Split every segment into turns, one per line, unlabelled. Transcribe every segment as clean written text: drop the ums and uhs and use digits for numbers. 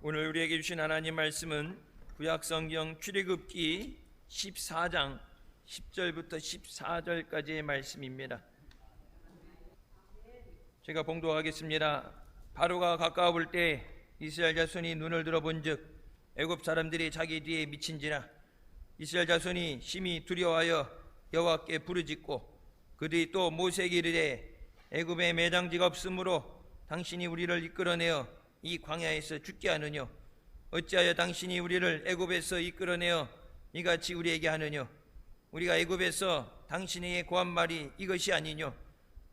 오늘 우리에게 주신 하나님 말씀은 구약성경 출애굽기 14장 10절부터 14절까지의 말씀입니다. 제가 봉독하겠습니다. 바로가 가까워 볼 때 이스라엘 자손이 눈을 들어본즉 애굽 사람들이 자기 뒤에 미친지라. 이스라엘 자손이 심히 두려워하여 여호와께 부르짖고 그들이 또 모세에게 이르되 애굽에 매장지가 없으므로 당신이 우리를 이끌어내어 이 광야에서 죽게 하느뇨? 어찌하여 당신이 우리를 애굽에서 이끌어내어 이같이 우리에게 하느뇨? 우리가 애굽에서 당신에게 고한 말이 이것이 아니뇨?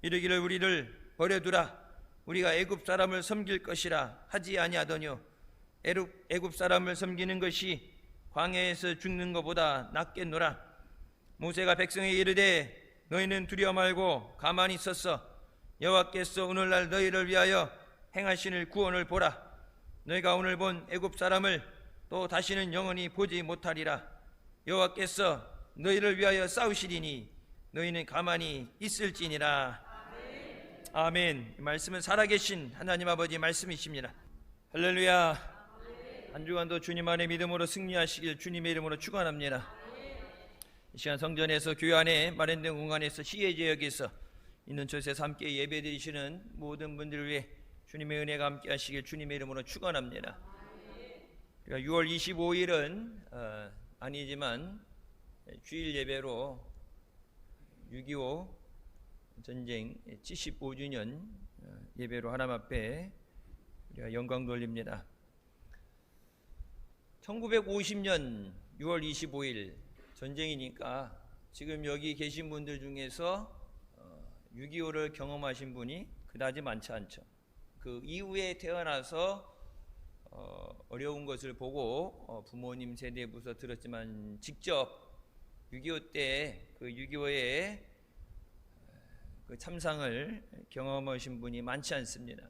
이르기를 우리를 버려두라. 우리가 애굽 사람을 섬길 것이라 하지 아니하더뇨? 애굽 사람을 섬기는 것이 광야에서 죽는 것보다 낫겠노라. 모세가 백성에게 이르되 너희는 두려워 말고 가만히 있었어. 여호와께서 오늘날 너희를 위하여 행하시는 구원을 보라. 너희가 오늘 본 애굽 사람을 또 다시는 영원히 보지 못하리라. 여호와께서 너희를 위하여 싸우시리니 너희는 가만히 있을지니라. 아멘. 아멘. 이 말씀은 살아계신 하나님 아버지 말씀이십니다. 할렐루야. 한 주간도 주님 안에 믿음으로 승리하시길 주님의 이름으로 축원합니다. 이 시간 성전에서 교회 안에 마련된 공간에서 시의 지역에서 있는 곳에서 함께 예배드리시는 모든 분들을 위해 주님의 은혜가 함께 하시길 주님의 이름으로 축원합니다. 6월 25일은 아니지만 주일 예배로 6.25 전쟁 75주년 예배로 하나님 앞에 우리가 영광 돌립니다. 1950년 6월 25일 전쟁이니까 지금 여기 계신 분들 중에서 6.25를 경험하신 분이 그다지 많지 않죠. 그 이후에 태어나서 어려운 것을 보고 부모님 세대부터 들었지만 직접 6.25 때 그 6.25의 그 참상을 경험하신 분이 많지 않습니다.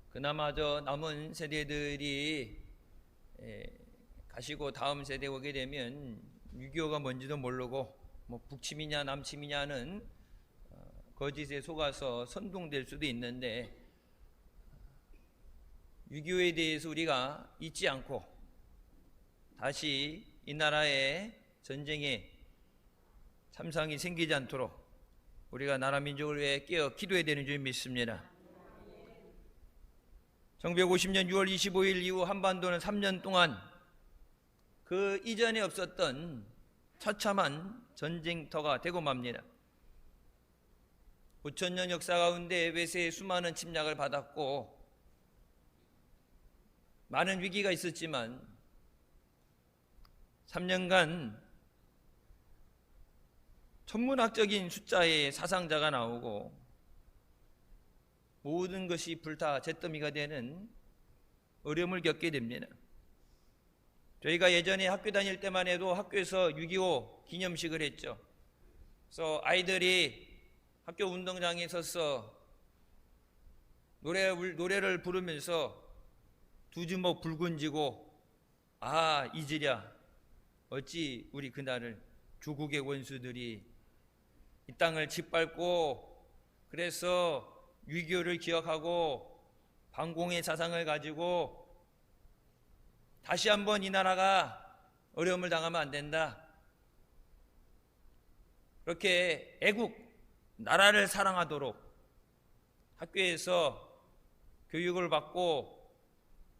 그나마 저 남은 세대들이 가시고 다음 세대 오게 되면 6.25가 뭔지도 모르고 뭐 북침이냐 남침이냐는 거짓에 속아서 선동될 수도 있는데 6.25에 대해서 우리가 잊지 않고 다시 이 나라의 전쟁에 참상이 생기지 않도록 우리가 나라 민족을 위해 깨어 기도해야 되는 줄 믿습니다. 1950년 6월 25일 이후 한반도는 3년 동안 그 이전에 없었던 처참한 전쟁터가 되고 맙니다. 5,000년 역사 가운데 외세의 수많은 침략을 받았고 많은 위기가 있었지만 3년간 천문학적인 숫자의 사상자가 나오고 모든 것이 불타 잿더미가 되는 어려움을 겪게 됩니다. 저희가 예전에 학교 다닐 때만 해도 학교에서 6.25 기념식을 했죠. 그래서 아이들이 학교 운동장에 서서 노래를 부르면서 두 주먹 붉은 쥐고 잊으랴 어찌 우리 그날을 조국의 원수들이 이 땅을 짓밟고 그래서 6.25를 기억하고 반공의 자상을 가지고 다시 한번 이 나라가 어려움을 당하면 안 된다. 그렇게 애국 나라를 사랑하도록 학교에서 교육을 받고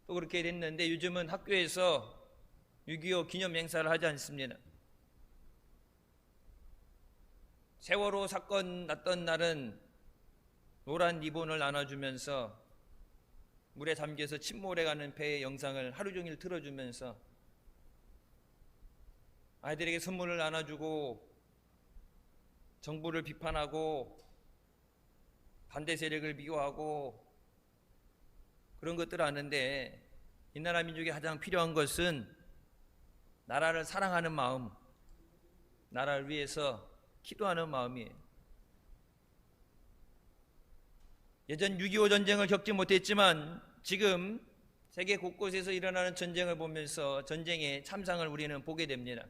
또 그렇게 됐는데 요즘은 학교에서 6.25 기념 행사를 하지 않습니다. 세월호 사건 났던 날은 노란 리본을 나눠주면서 물에 잠겨서 침몰해가는 배의 영상을 하루 종일 틀어주면서 아이들에게 선물을 나눠주고 정부를 비판하고 반대 세력을 미워하고 그런 것들을 아는데 이 나라 민족이 가장 필요한 것은 나라를 사랑하는 마음, 나라를 위해서 기도하는 마음이에요. 예전 6.25 전쟁을 겪지 못했지만 지금 세계 곳곳에서 일어나는 전쟁을 보면서 전쟁의 참상을 우리는 보게 됩니다.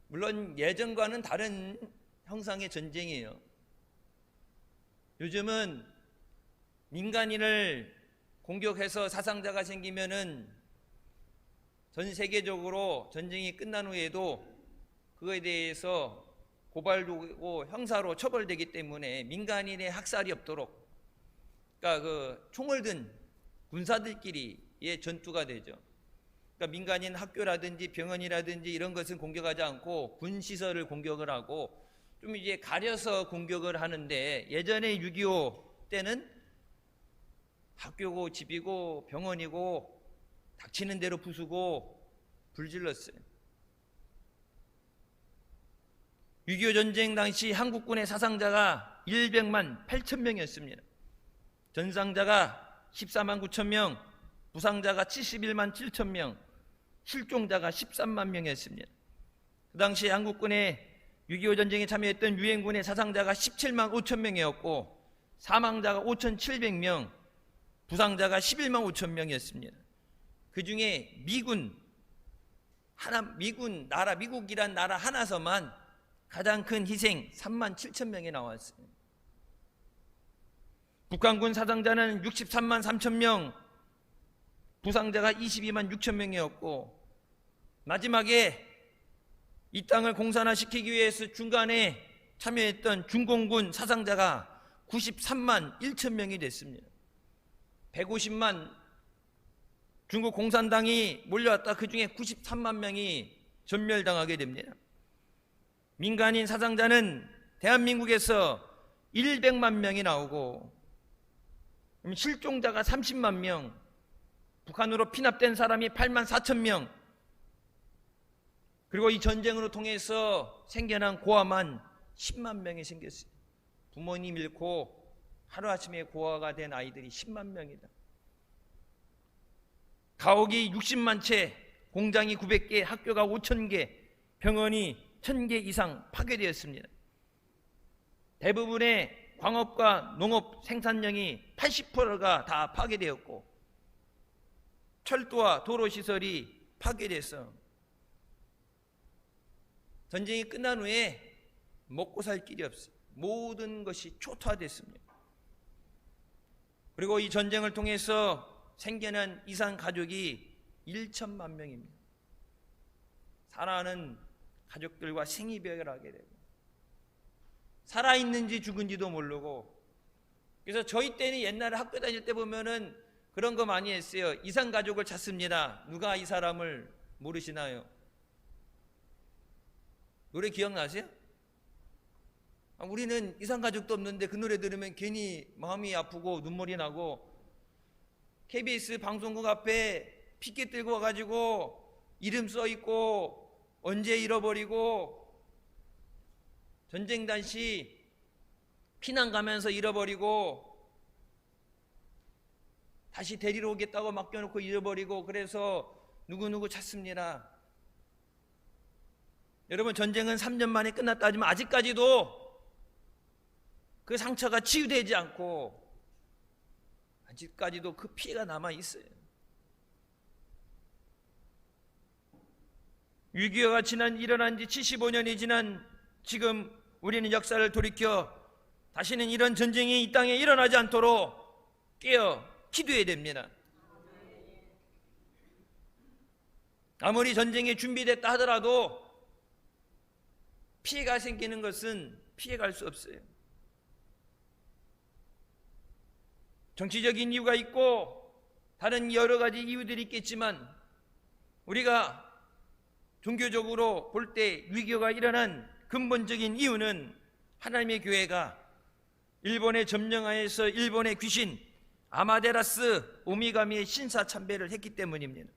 물론 예전과는 다른 형상의 전쟁이에요. 요즘은 민간인을 공격해서 사상자가 생기면은 전 세계적으로 전쟁이 끝난 후에도 그거에 대해서 고발되고 형사로 처벌되기 때문에 민간인의 학살이 없도록, 그러니까 그 총을 든 군사들끼리의 전투가 되죠. 그러니까 민간인 학교라든지 병원이라든지 이런 것은 공격하지 않고 군 시설을 공격을 하고 좀 이제 가려서 공격을 하는데, 예전에 6.25 때는 학교고 집이고 병원이고 닥치는 대로 부수고 불질렀어요. 6.25 전쟁 당시 한국군의 사상자가 100만 8천 명이었습니다. 전상자가 14만 9천 명, 부상자가 71만 7천 명, 실종자가 13만 명이었습니다. 그 당시 한국군의 6.25 전쟁에 참여했던 유엔군의 사상자가 17만 5천 명이었고 사망자가 5,700명, 부상자가 11만 5천 명이었습니다. 그 중에 미국이란 나라 하나서만 가장 큰 희생 3만 7천 명이 나왔어요. 북한군 사상자는 63만 3천 명, 부상자가 22만 6천 명이었고, 마지막에 이 땅을 공산화시키기 위해서 중간에 참여했던 중공군 사상자가 93만 1천 명이 됐습니다. 150만 중국 공산당이 몰려왔다 그 중에 93만 명이 전멸당하게 됩니다. 민간인 사상자는 대한민국에서 100만 명이 나오고, 실종자가 30만 명, 북한으로 피납된 사람이 8만 4천 명, 그리고 이 전쟁으로 통해서 생겨난 고아만 10만 명이 생겼어요. 부모님 잃고 하루아침에 고아가 된 아이들이 10만 명이다. 가옥이 60만 채, 공장이 900개, 학교가 5,000개, 병원이 1,000개 이상 파괴되었습니다. 대부분의 광업과 농업 생산량이 80%가 다 파괴되었고, 철도와 도로시설이 파괴돼서 전쟁이 끝난 후에 먹고 살 길이 없어요. 모든 것이 초토화됐습니다. 그리고 이 전쟁을 통해서 생겨난 이산 가족이 1천만 명입니다. 사랑하는 가족들과 생이별을 하게 되고, 살아있는지 죽은지도 모르고. 그래서 저희 때는 옛날에 학교 다닐 때 보면은 그런 거 많이 했어요. 이산 가족을 찾습니다. 누가 이 사람을 모르시나요? 노래 기억나세요? 우리는 이산 가족도 없는데 그 노래 들으면 괜히 마음이 아프고 눈물이 나고, KBS 방송국 앞에 피켓 들고 와가지고 이름 써있고 언제 잃어버리고, 전쟁 당시 피난 가면서 잃어버리고 다시 데리러 오겠다고 맡겨놓고 잃어버리고, 그래서 누구누구 찾습니다. 여러분, 전쟁은 3년 만에 끝났다 하지만 아직까지도 그 상처가 치유되지 않고 아직까지도 그 피해가 남아있어요. 6.25가 일어난 지 75년이 지난 지금 우리는 역사를 돌이켜 다시는 이런 전쟁이 이 땅에 일어나지 않도록 깨어 기도해야 됩니다. 아무리 전쟁이 준비됐다 하더라도 피해가 생기는 것은 피해갈 수 없어요. 정치적인 이유가 있고 다른 여러 가지 이유들이 있겠지만, 우리가 종교적으로 볼 때 6.25가 일어난 근본적인 이유는 하나님의 교회가 일본의 점령하에서 일본의 귀신 아마테라스 오미가미의 신사 참배를 했기 때문입니다.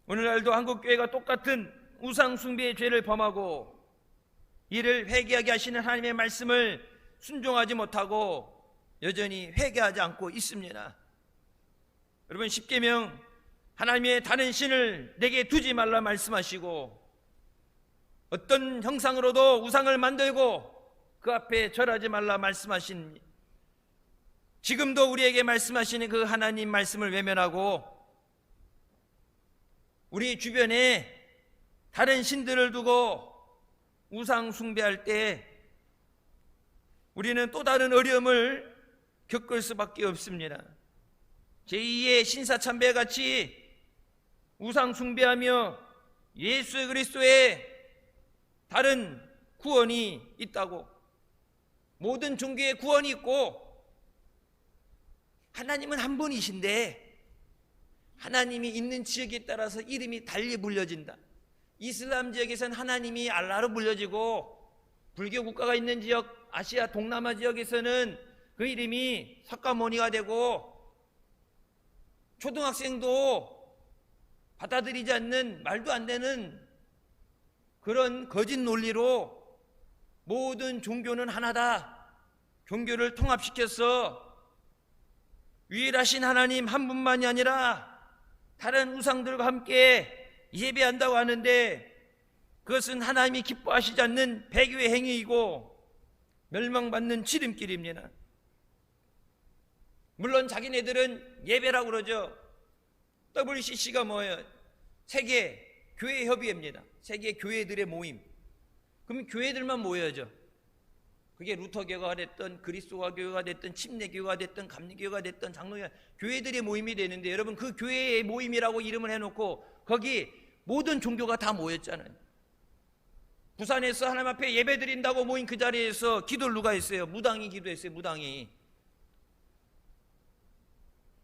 오늘날도 한국 교회가 똑같은 우상 숭배의 죄를 범하고 이를 회개하게 하시는 하나님의 말씀을 순종하지 못하고 여전히 회개하지 않고 있습니다. 여러분, 십계명 하나님의 다른 신을 내게 두지 말라 말씀하시고, 어떤 형상으로도 우상을 만들고 그 앞에 절하지 말라 말씀하신, 지금도 우리에게 말씀하시는 그 하나님 말씀을 외면하고 우리 주변에 다른 신들을 두고 우상 숭배할 때 우리는 또 다른 어려움을 겪을 수밖에 없습니다. 제2의 신사참배같이 우상 숭배하며 예수 그리스도의 다른 구원이 있다고, 모든 종교의 구원이 있고 하나님은 한 분이신데 하나님이 있는 지역에 따라서 이름이 달리 불려진다. 이슬람 지역에서는 하나님이 알라로 불려지고, 불교 국가가 있는 지역, 아시아 동남아 지역에서는 그 이름이 석가모니가 되고, 초등학생도 받아들이지 않는, 말도 안 되는 그런 거짓 논리로 모든 종교는 하나다, 종교를 통합시켜서 유일하신 하나님 한 분만이 아니라 다른 우상들과 함께 예배한다고 하는데, 그것은 하나님이 기뻐하시지 않는 배교의 행위이고 멸망받는 지름길입니다. 물론 자기네들은 예배라고 그러죠. WCC가 뭐예요? 세계 교회 협의회입니다. 세계 교회들의 모임. 그럼 교회들만 모여야죠. 그게 루터교가 됐든 그리스도가 교회가 됐든 침례교가 됐든 감리교가 됐든 장로교가, 교회들의 모임이 되는데, 여러분 그 교회의 모임이라고 이름을 해놓고 거기 모든 종교가 다 모였잖아요. 부산에서 하나님 앞에 예배 드린다고 모인 그 자리에서 기도를 누가 했어요? 무당이 기도했어요. 무당이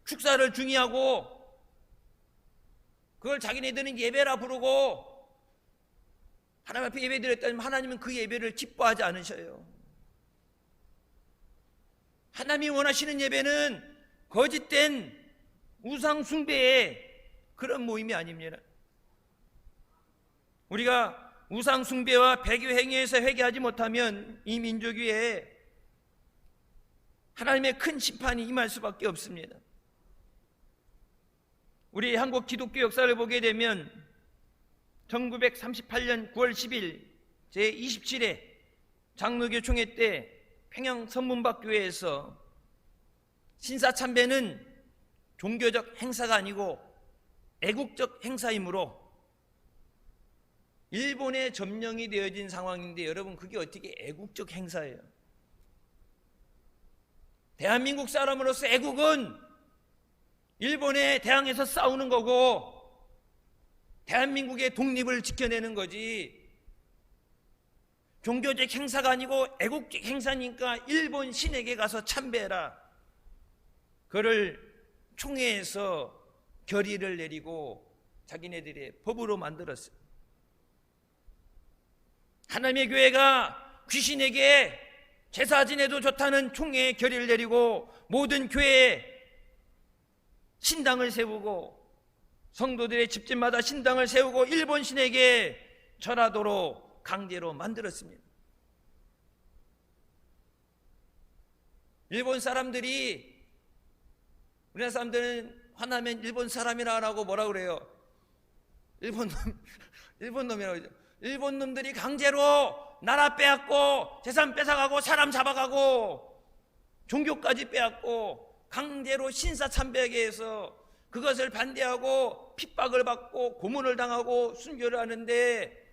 축사를 중의하고 그걸 자기네들은 예배라 부르고 하나님 앞에 예배 드렸다면 하나님은 그 예배를 기뻐하지 않으셔요. 하나님이 원하시는 예배는 거짓된 우상 숭배의 그런 모임이 아닙니다. 우리가 우상 숭배와 배교 행위에서 회개하지 못하면 이 민족 위에 하나님의 큰 심판이 임할 수밖에 없습니다. 우리 한국 기독교 역사를 보게 되면 1938년 9월 10일 제27회 장로교 총회 때 평양 선문박교회에서 신사참배는 종교적 행사가 아니고 애국적 행사이므로 일본에 점령이 되어진 상황인데, 여러분 그게 어떻게 애국적 행사예요? 대한민국 사람으로서 애국은 일본에 대항해서 싸우는 거고 대한민국의 독립을 지켜내는 거지, 종교적 행사가 아니고 애국적 행사니까 일본 신에게 가서 참배해라, 그를 총회에서 결의를 내리고 자기네들의 법으로 만들었어요. 하나님의 교회가 귀신에게 제사 지내도 좋다는 총회의 결의를 내리고 모든 교회에 신당을 세우고 성도들의 집집마다 신당을 세우고 일본 신에게 절하도록 강제로 만들었습니다. 일본 사람들이, 우리나라 사람들은 화나면 일본 사람이라고 뭐라 그래요? 일본 놈이라고 그러죠. 일본 놈들이 강제로 나라 빼앗고 재산 뺏어가고 사람 잡아가고 종교까지 빼앗고 강제로 신사참배하게 해서 그것을 반대하고 핍박을 받고 고문을 당하고 순교를 하는데,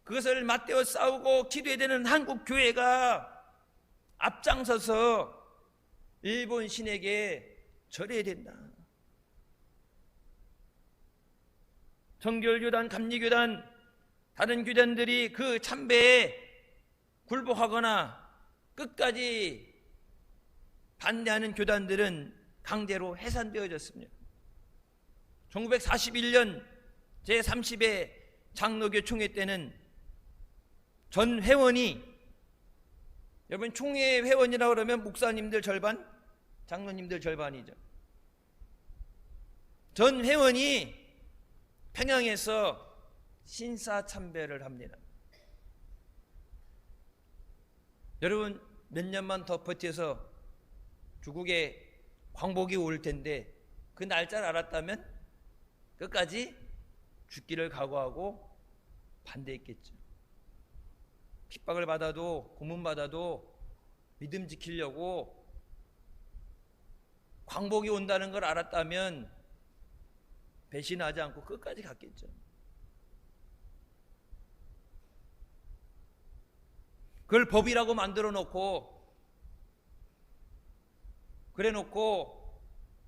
그것을 맞대어 싸우고 기도해야 되는 한국 교회가 앞장서서 일본 신에게 절해야 된다. 정결교단, 감리교단, 다른 교단들이 그 참배에 굴복하거나 끝까지 반대하는 교단들은 강제로 해산되어졌습니다. 1941년 제30회 장로교 총회 때는 전 회원이, 여러분 총회 회원이라고 그러면 목사님들 절반, 장로님들 절반이죠. 전 회원이 평양에서 신사참배를 합니다. 여러분 몇 년만 더 버텨서 조국에 광복이 올 텐데 그 날짜를 알았다면 끝까지 죽기를 각오하고 반대했겠죠. 핍박을 받아도 고문받아도 믿음 지키려고, 광복이 온다는 걸 알았다면 배신하지 않고 끝까지 갔겠죠. 그걸 법이라고 만들어 놓고, 그래 놓고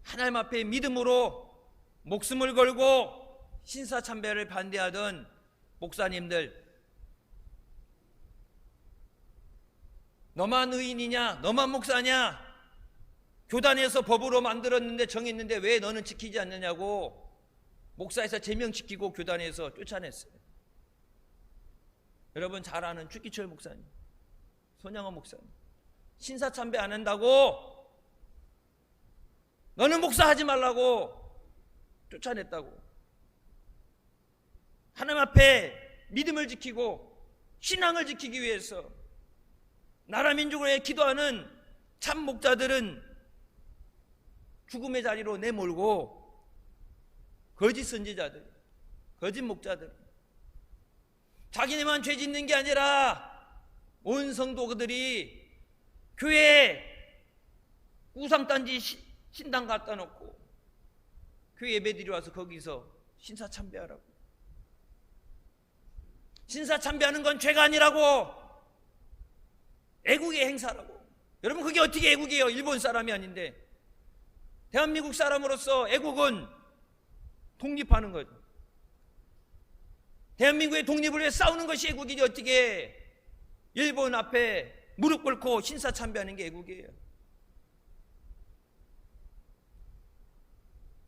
하나님 앞에 믿음으로 목숨을 걸고 신사참배를 반대하던 목사님들, 너만 의인이냐? 너만 목사냐? 교단에서 법으로 만들었는데 정했는데 왜 너는 지키지 않느냐고 목사에서 제명시키고 교단에서 쫓아냈어요. 여러분 잘 아는 주기철 목사님, 손양원 목사님, 신사참배 안 한다고, 너는 목사하지 말라고 쫓아냈다고. 하나님 앞에 믿음을 지키고 신앙을 지키기 위해서 나라 민족을 위해 기도하는 참 목자들은 죽음의 자리로 내몰고, 거짓 선지자들, 거짓 목자들, 자기네만 죄 짓는 게 아니라 온 성도들이 교회에 우상단지 신당 갖다 놓고 교회 예배드리 와서 거기서 신사참배하라고. 신사참배하는 건 죄가 아니라고, 애국의 행사라고. 여러분 그게 어떻게 애국이에요? 일본 사람이 아닌데. 대한민국 사람으로서 애국은 독립하는 거죠. 대한민국의 독립을 위해 싸우는 것이 애국이지, 어떻게 일본 앞에 무릎 꿇고 신사참배하는 게 애국이에요.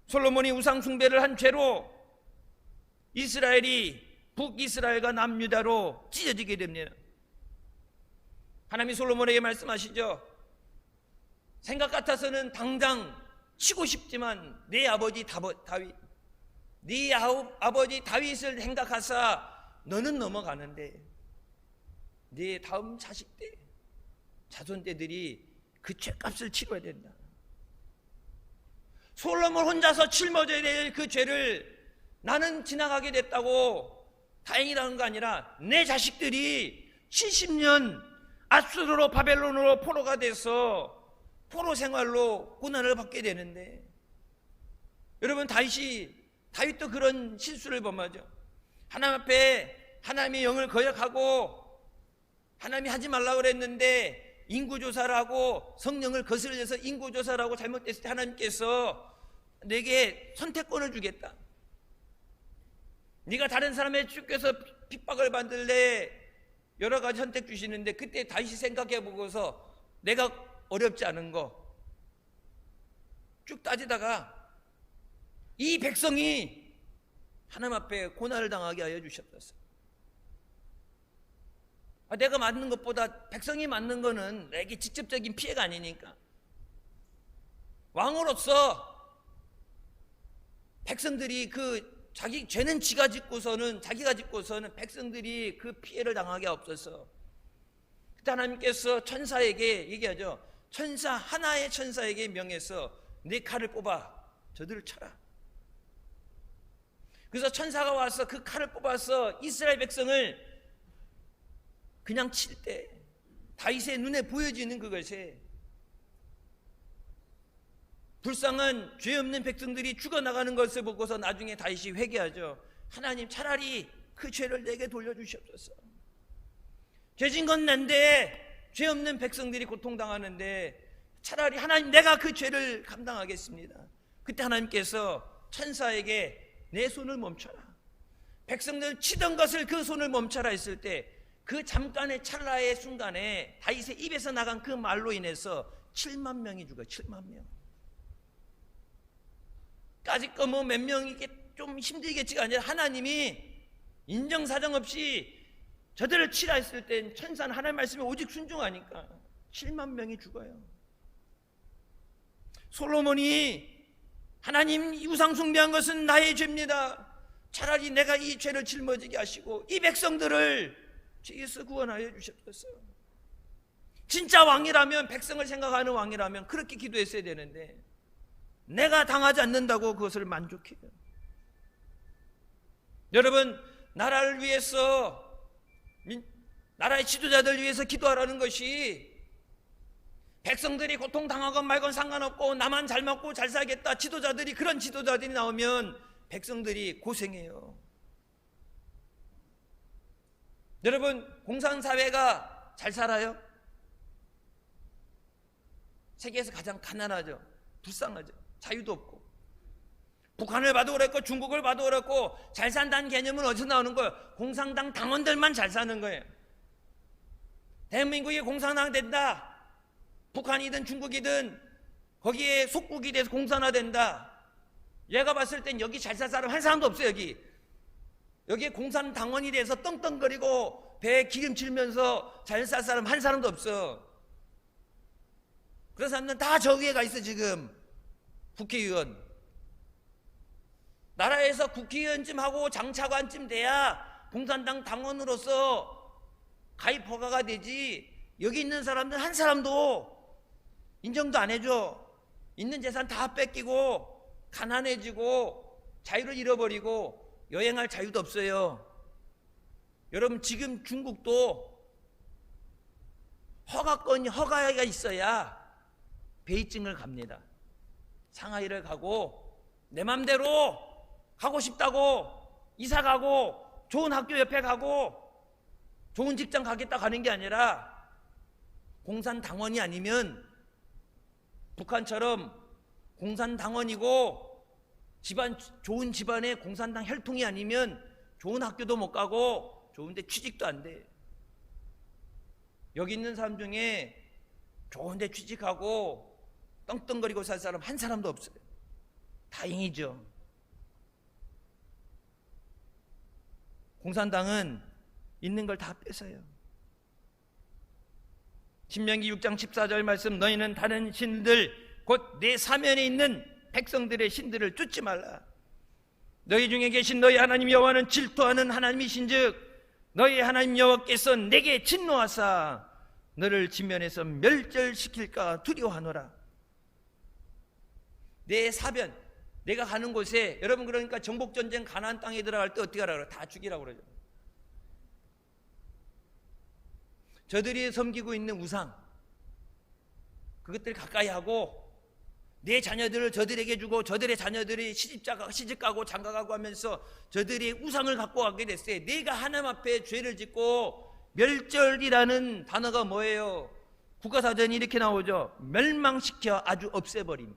솔로몬이 우상 숭배를 한 죄로 이스라엘이 북이스라엘과 남유다로 찢어지게 됩니다. 하나님이 솔로몬에게 말씀하시죠. 생각 같아서는 당장 치고 싶지만 내 아버지 다윗, 네 아버지 다윗을 생각하사 너는 넘어가는데 네 다음 자식들, 자손들이 그 죄값을 치러야 된다. 솔로몬 혼자서 짊어져야 될 그 죄를 나는 지나가게 됐다고 다행이라는 거 아니라 내 자식들이 70년 아수르로 바벨론으로 포로가 돼서 포로 생활로 고난을 받게 되는데, 여러분 다윗도 그런 실수를 범하죠. 하나님 앞에 하나님의 영을 거역하고 하나님이 하지 말라고 그랬는데 인구조사를 하고 성령을 거슬려서 인구조사를 하고 잘못됐을 때 하나님께서 내게 선택권을 주겠다, 네가 다른 사람의 주께서 핍박을 받을래, 여러 가지 선택 주시는데 그때 다시 생각해 보고서 내가 어렵지 않은 거 쭉 따지다가 이 백성이 하나님 앞에 고난을 당하게 하여 주셨어요. 내가 맞는 것보다 백성이 맞는 거는 내게 직접적인 피해가 아니니까 왕으로서 백성들이 그 자기 죄는 자기가 짓고서는 백성들이 그 피해를 당하게 없어서 그때 하나님께서 천사에게 얘기하죠. 하나의 천사에게 명해서 네 칼을 뽑아 저들을 쳐라. 그래서 천사가 와서 그 칼을 뽑아서 이스라엘 백성을 그냥 칠 때 다윗의 눈에 보여지는 그것에 불쌍한 죄 없는 백성들이 죽어나가는 것을 보고서 나중에 다윗이 회개하죠. 하나님 차라리 그 죄를 내게 돌려주시옵소서. 죄진 건 난데 죄 없는 백성들이 고통당하는데 차라리 하나님 내가 그 죄를 감당하겠습니다. 그때 하나님께서 천사에게 내 손을 멈춰라. 백성들 치던 것을 그 손을 멈춰라 했을 때 그 잠깐의 찰나의 순간에 다윗의 입에서 나간 그 말로 인해서 7만 명이 죽어요. 7만 명. 까짓 거 뭐 몇 명이 좀 힘들겠지가 아니라 하나님이 인정사정 없이 저들을 치라 했을 땐 천사는 하나님 말씀에 오직 순종하니까 7만 명이 죽어요. 솔로몬이 하나님 우상 숭배한 것은 나의 죄입니다. 차라리 내가 이 죄를 짊어지게 하시고 이 백성들을 죄에서 구원하여 주셨어요. 진짜 왕이라면, 백성을 생각하는 왕이라면 그렇게 기도했어야 되는데 내가 당하지 않는다고 그것을 만족해요. 여러분, 나라를 위해서, 나라의 지도자들 위해서 기도하라는 것이 백성들이 고통당하건 말건 상관없고 나만 잘 먹고 잘 살겠다, 그런 지도자들이 나오면 백성들이 고생해요. 여러분, 공산사회가 잘 살아요? 세계에서 가장 가난하죠. 불쌍하죠. 자유도 없고, 북한을 봐도 그랬고 중국을 봐도 그랬고, 잘 산다는 개념은 어디서 나오는 거예요? 공산당 당원들만 잘 사는 거예요. 대한민국이 공산당 된다, 북한이든 중국이든 거기에 속국이 돼서 공산화된다. 얘가 봤을 땐 여기 잘 살 사람 한 사람도 없어요. 여기에 공산당원이 돼서 떵떵거리고 배에 기름칠면서 잘 살 사람 한 사람도 없어. 그런 사람들은 다 저 위에 가 있어. 지금 국회의원, 나라에서 국회의원쯤 하고 장차관쯤 돼야 공산당 당원으로서 가입 허가가 되지, 여기 있는 사람들 한 사람도 인정도 안 해줘. 있는 재산 다 뺏기고 가난해지고 자유를 잃어버리고 여행할 자유도 없어요. 여러분, 지금 중국도 허가가 있어야 베이징을 갑니다. 상하이를 가고 내 맘대로 가고 싶다고 이사 가고 좋은 학교 옆에 가고 좋은 직장 가겠다 가는 게 아니라, 공산당원이 아니면 북한처럼 공산당원이고 좋은 집안의 공산당 혈통이 아니면 좋은 학교도 못 가고 좋은 데 취직도 안 돼. 여기 있는 사람 중에 좋은 데 취직하고 떵떵거리고 살 사람 한 사람도 없어요. 다행이죠. 공산당은 있는 걸 다 뺏어요. 신명기 6장 14절 말씀, 너희는 다른 신들 곧 내 사면에 있는 백성들의 신들을 쫓지 말라. 너희 중에 계신 너희 하나님 여호와는 질투하는 하나님이신즉 너희 하나님 여호와께서 내게 진노하사 너를 지면에서 멸절시킬까 두려워하노라. 내 사변, 내가 가는 곳에, 여러분 그러니까 정복전쟁 가나안 땅에 들어갈 때 어떻게 하라고 그래요? 다 죽이라고 그러죠. 저들이 섬기고 있는 우상, 그것들 가까이 하고 내 자녀들을 저들에게 주고 저들의 자녀들이 시집가고 장가가고 하면서 저들이 우상을 갖고 가게 됐어요. 내가 하나님 앞에 죄를 짓고, 멸절이라는 단어가 뭐예요? 국가사전이 이렇게 나오죠. 멸망시켜 아주 없애버림.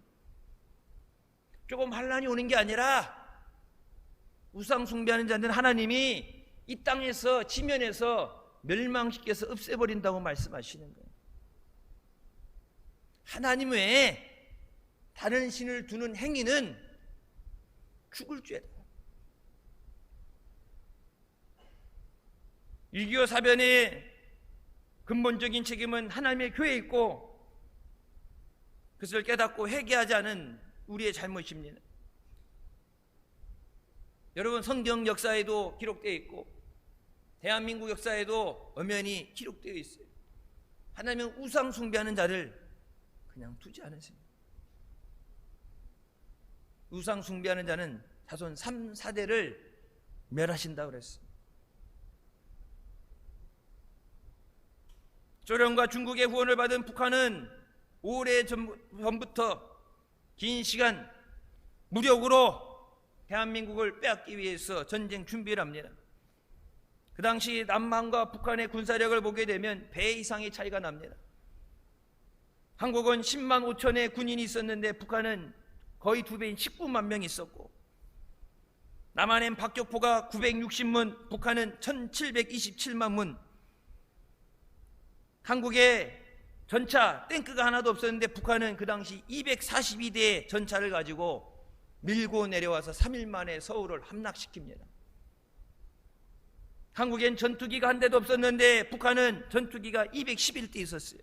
조금 환란이 오는 게 아니라 우상 숭배하는 자들은 하나님이 이 땅에서 지면에서 멸망시켜서 없애버린다고 말씀하시는 거예요. 하나님 외에 다른 신을 두는 행위는 죽을 죄다. 6.25 사변의 근본적인 책임은 하나님의 교회에 있고, 그것을 깨닫고 회개하지 않은 우리의 잘못입니다. 여러분, 성경 역사에도 기록되어 있고 대한민국 역사에도 엄연히 기록되어 있어요. 하나님은 우상 숭배하는 자를 그냥 두지 않으세요. 우상 숭배하는 자는 자손 3, 4대를 멸하신다고 그랬어요. 소련과 중국의 후원을 받은 북한은 오래전부터 긴 시간 무력으로 대한민국을 빼앗기 위해서 전쟁 준비를 합니다. 그 당시 남한과 북한의 군사력을 보게 되면 배 이상의 차이가 납니다. 한국은 10만 5천의 군인이 있었는데 북한은 거의 2배인 19만 명이 있었고, 남한엔 박격포가 960문, 북한은 1727만 문. 한국에 전차, 탱크가 하나도 없었는데 북한은 그 당시 242대의 전차를 가지고 밀고 내려와서 3일 만에 서울을 함락시킵니다. 한국엔 전투기가 한 대도 없었는데 북한은 전투기가 211대 있었어요.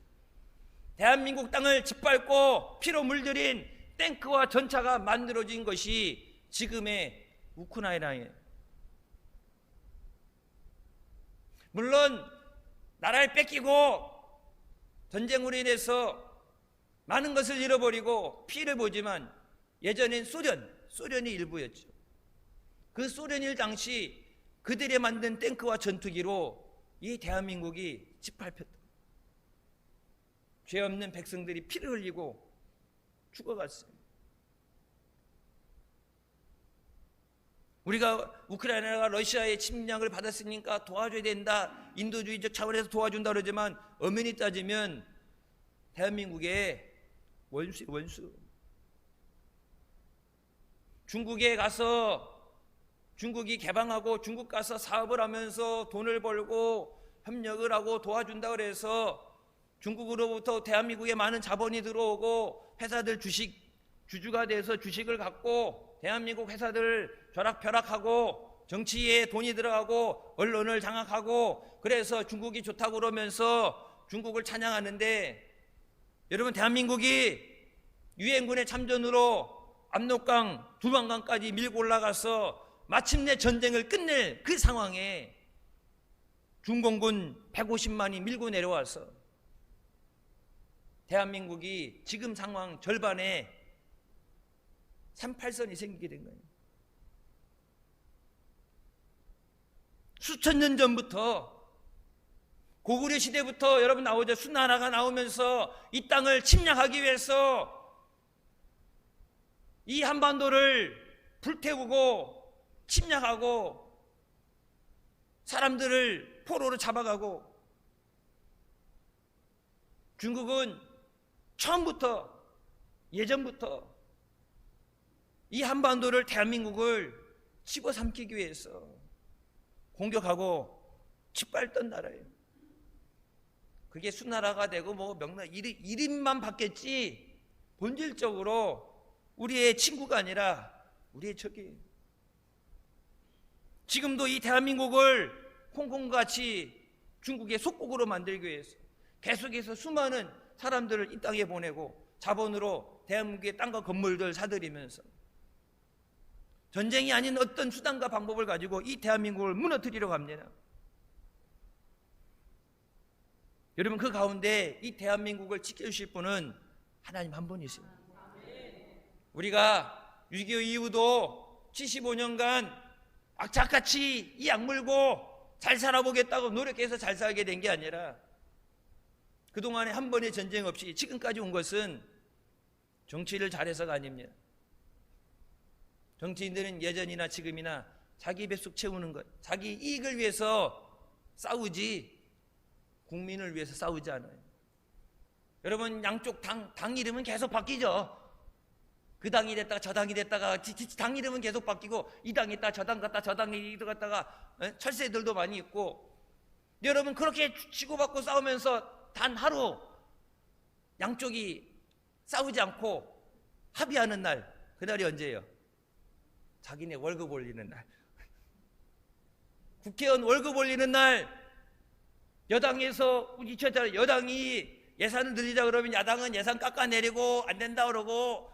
대한민국 땅을 짓밟고 피로 물들인 탱크와 전차가 만들어진 것이 지금의 우크라이나예요. 물론 나라를 뺏기고 전쟁으로 인해서 많은 것을 잃어버리고 피해를 보지만, 예전엔 소련이 일부였죠. 그 소련일 당시 그들이 만든 탱크와 전투기로 이 대한민국이 짓밟혔다. 죄 없는 백성들이 피를 흘리고 죽어갔어요. 우리가 우크라이나가 러시아의 침략을 받았으니까 도와줘야 된다, 인도주의적 차원에서 도와준다 그러지만 엄연히 따지면 대한민국의 원수예요, 원수. 중국에 가서 중국이 개방하고 중국 가서 사업을 하면서 돈을 벌고 협력을 하고 도와준다 그래서 중국으로부터 대한민국에 많은 자본이 들어오고 회사들 주주가 돼서 주식을 갖고 대한민국 회사들 벼락하고 정치에 돈이 들어가고 언론을 장악하고 그래서 중국이 좋다고 그러면서 중국을 찬양하는데, 여러분 대한민국이 유엔군의 참전으로 압록강, 두만강까지 밀고 올라가서 마침내 전쟁을 끝낼 그 상황에 중공군 150만이 밀고 내려와서 대한민국이 지금 상황 절반에 38선이 생기게 된 거예요. 수천 년 전부터, 고구려 시대부터 여러분 나오죠. 수나라가 나오면서 이 땅을 침략하기 위해서 이 한반도를 불태우고 침략하고 사람들을 포로로 잡아가고, 중국은 처음부터 예전부터 이 한반도를, 대한민국을 집어삼키기 위해서 공격하고 짓밟던 나라예요. 그게 수나라가 되고 뭐 명나 이름만 바뀌었지 본질적으로 우리의 친구가 아니라 우리의 적이에요. 지금도 이 대한민국을 홍콩같이 중국의 속국으로 만들기 위해서 계속해서 수많은 사람들을 이 땅에 보내고 자본으로 대한민국의 땅과 건물들 사들이면서 전쟁이 아닌 어떤 수단과 방법을 가지고 이 대한민국을 무너뜨리려고 합니다. 여러분, 그 가운데 이 대한민국을 지켜주실 분은 하나님 한 분이세요. 우리가 6.25 이후도 75년간 악착같이 이 악물고 잘 살아보겠다고 노력해서 잘 살게 된 게 아니라, 그동안에 한 번의 전쟁 없이 지금까지 온 것은 정치를 잘해서가 아닙니다. 정치인들은 예전이나 지금이나 자기 뱃속 채우는 것, 자기 이익을 위해서 싸우지 국민을 위해서 싸우지 않아요. 여러분, 양쪽 당 이름은 계속 바뀌죠. 그 당이 됐다가 저 당이 됐다가 당 이름은 계속 바뀌고, 이 당이 있다 저 당 갔다 저 당이 갔다가 철새들도 많이 있고, 여러분 그렇게 치고받고 싸우면서 단 하루 양쪽이 싸우지 않고 합의하는 날, 그날이 언제예요? 자기네 월급 올리는 날. 국회의원 월급 올리는 날, 여당에서 여당이 예산을 늘리자 그러면 야당은 예산 깎아내리고 안 된다 그러고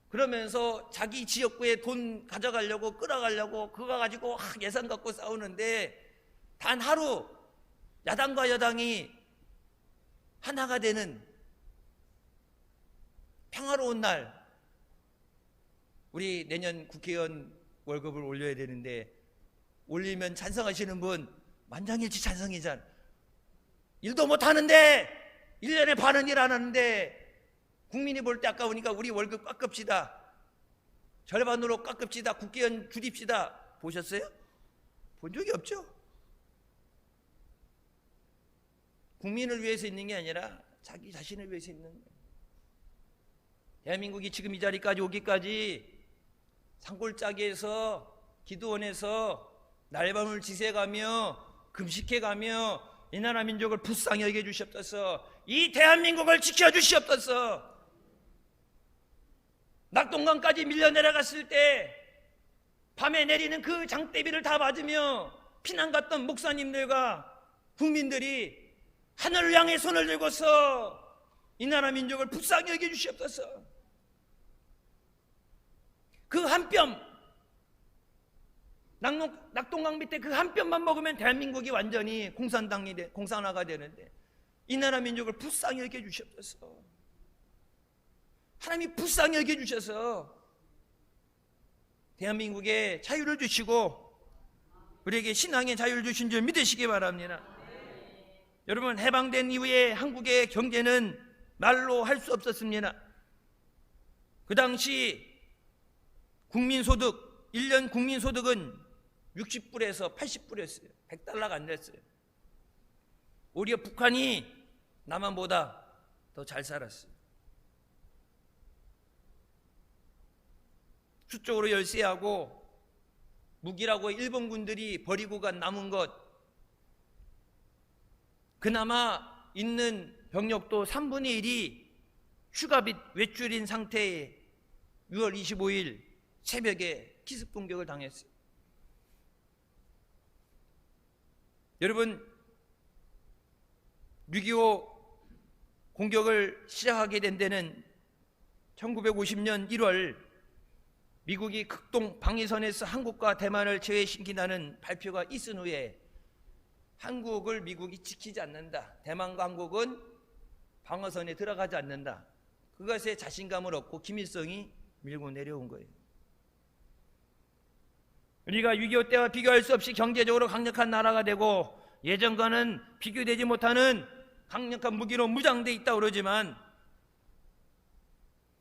그러면서 자기 지역구에 돈 가져가려고 끌어가려고 그거 가지고 예산 갖고 싸우는데, 단 하루 야당과 여당이 하나가 되는 평화로운 날, 우리 내년 국회의원 월급을 올려야 되는데, 올리면 찬성하시는 분 만장일치 찬성이잖아. 일도 못하는데 1년에 반은 일 안 하는데 국민이 볼 때 아까우니까 우리 월급 깎읍시다, 절반으로 깎읍시다, 국회의원 줄입시다. 보셨어요? 본 적이 없죠. 국민을 위해서 있는 게 아니라 자기 자신을 위해서 있는 거예요. 대한민국이 지금 이 자리까지 오기까지 산골짜기에서 기도원에서 날밤을 지새가며 금식해가며 이 나라 민족을 불쌍히 여겨 주시옵소서. 이 대한민국을 지켜주시옵소서. 낙동강까지 밀려 내려갔을 때 밤에 내리는 그 장대비를 다 맞으며 피난 갔던 목사님들과 국민들이 하늘을 향해 손을 들고서 이 나라 민족을 불쌍히 여겨 주시옵소서. 그 한 뼘, 낙동강 밑에 그 한 뼘만 먹으면 대한민국이 완전히 공산화가 되는데, 이 나라 민족을 불쌍히 여겨 주시옵소서. 하나님이 불쌍히 여겨 주셔서 대한민국에 자유를 주시고 우리에게 신앙의 자유를 주신 줄 믿으시기 바랍니다. 여러분, 해방된 이후에 한국의 경제는 말로 할 수 없었습니다. 그 당시 국민소득, 1년 국민소득은 60불에서 80불이었어요. 100달러가 안 됐어요. 오히려 북한이 남한보다 더 잘 살았어요. 수적으로 열세하고 무기라고 일본군들이 버리고 간 남은 것, 그나마 있는 병력도 3분의 1이 휴가 및 외출인 상태에 6월 25일 새벽에 기습 공격을 당했어요. 여러분, 6.25 공격을 시작하게 된 데는 1950년 1월 미국이 극동 방위선에서 한국과 대만을 제외시킨다는 발표가 있은 후에 한국을 미국이 지키지 않는다, 대만과 한국은 방어선에 들어가지 않는다, 그것에 자신감을 얻고 김일성이 밀고 내려온 거예요. 우리가 6.25 때와 비교할 수 없이 경제적으로 강력한 나라가 되고 예전과는 비교되지 못하는 강력한 무기로 무장돼 있다고 그러지만,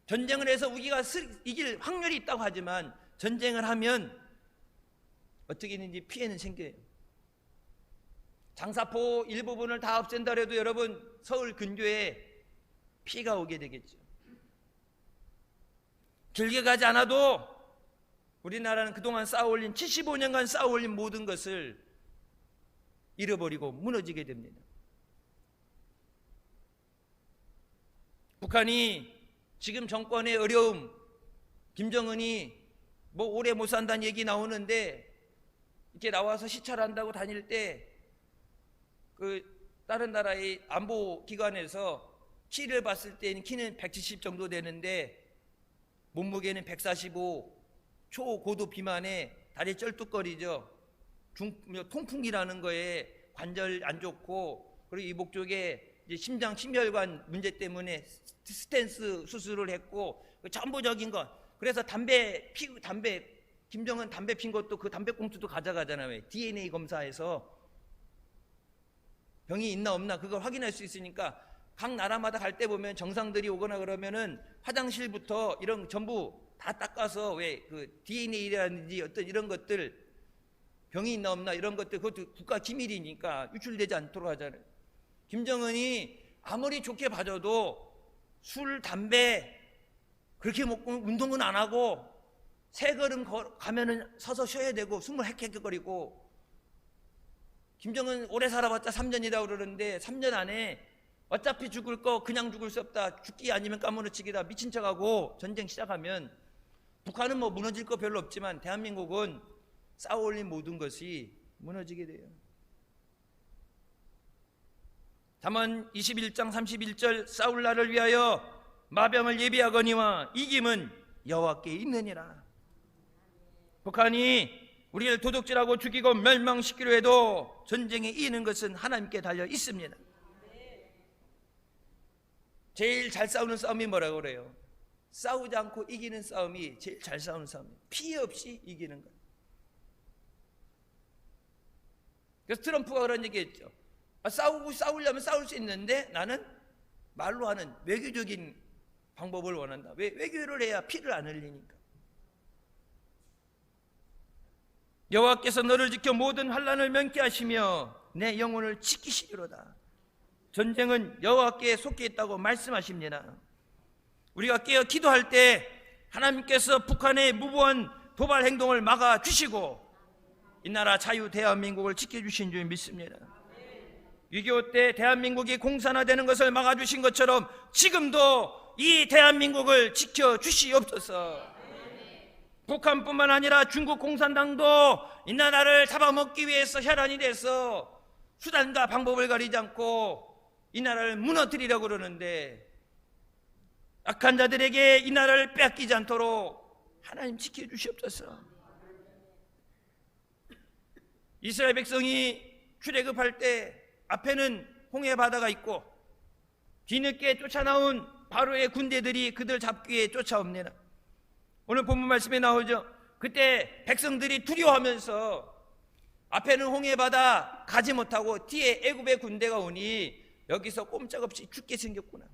전쟁을 해서 우리가 이길 확률이 있다고 하지만 전쟁을 하면 어떻게 되는지 피해는 생겨요. 장사포 일부분을 다 없앤다 해도 여러분 서울 근교에 피해가 오게 되겠죠. 길게 가지 않아도 우리나라는 그동안 쌓아올린 75년간 쌓아올린 모든 것을 잃어버리고 무너지게 됩니다. 북한이 지금 정권의 어려움, 김정은이 뭐 오래 못 산다는 얘기 나오는데 이렇게 나와서 시찰한다고 다닐 때 그 다른 나라의 안보 기관에서 키를 봤을 때는 키는 170 정도 되는데 몸무게는 145, 초고도 비만에 다리 쩔뚝거리죠. 통풍이라는 거에 관절 안 좋고, 그리고 이 목 쪽에 이제 심장 심혈관 문제 때문에 스텐스 수술을 했고, 전부적인 것. 그래서 김정은 담배 핀 것도 그 담배꽁초도 가져가잖아요. DNA 검사에서 병이 있나 없나 그걸 확인할 수 있으니까 각 나라마다 갈 때 보면 정상들이 오거나 그러면은 화장실부터 이런 전부 다 닦아서 왜 그 DNA라든지 어떤 이런 것들 병이 있나 없나 이런 것들 그것도 국가 기밀이니까 유출되지 않도록 하잖아요. 김정은이 아무리 좋게 봐줘도 술, 담배 그렇게 먹고 운동은 안 하고 세 걸음 가면은 서서 쉬어야 되고 숨을 헥헥거리고, 김정은 오래 살아봤자 3년이라고 그러는데 3년 안에 어차피 죽을 거 그냥 죽을 수 없다, 죽기 아니면 까무러치기다, 미친 척하고 전쟁 시작하면 북한은 뭐 무너질 거 별로 없지만 대한민국은 쌓아올린 모든 것이 무너지게 돼요. 잠언 21장 31절 싸울 날을 위하여 마병을 예비하거니와 이김은 여호와께 있느니라. 북한이 우리를 도둑질하고 죽이고 멸망시키려 해도 전쟁에 이기는 것은 하나님께 달려 있습니다. 제일 잘 싸우는 싸움이 뭐라고 그래요? 싸우지 않고 이기는 싸움이 제일 잘 싸우는 싸움이에요. 피해 없이 이기는 것. 그래서 트럼프가 그런 얘기했죠. 싸우려면 싸울 수 있는데 나는 말로 하는 외교적인 방법을 원한다. 왜? 외교를 해야 피를 안 흘리니까. 여호와께서 너를 지켜 모든 환난을 면케하시며 내 영혼을 지키시리로다. 전쟁은 여호와께 속해 있다고 말씀하십니다. 우리가 깨어 기도할 때 하나님께서 북한의 무고한 도발 행동을 막아주시고 이 나라 자유 대한민국을 지켜주신 줄 믿습니다. 6.25 때 대한민국이 공산화되는 것을 막아주신 것처럼 지금도 이 대한민국을 지켜주시옵소서. 북한뿐만 아니라 중국 공산당도 이 나라를 잡아먹기 위해서 혈안이 돼서 수단과 방법을 가리지 않고 이 나라를 무너뜨리려고 그러는데, 악한 자들에게 이 나라를 빼앗기지 않도록 하나님 지켜주시옵소서. 이스라엘 백성이 출애굽할 때 앞에는 홍해 바다가 있고 뒤늦게 쫓아나온 바로의 군대들이 그들 잡기 위해 쫓아옵니다. 오늘 본문 말씀에 나오죠. 그때 백성들이 두려워하면서 앞에는 홍해 바다 가지 못하고 뒤에 애굽의 군대가 오니 여기서 꼼짝없이 죽게 생겼구나.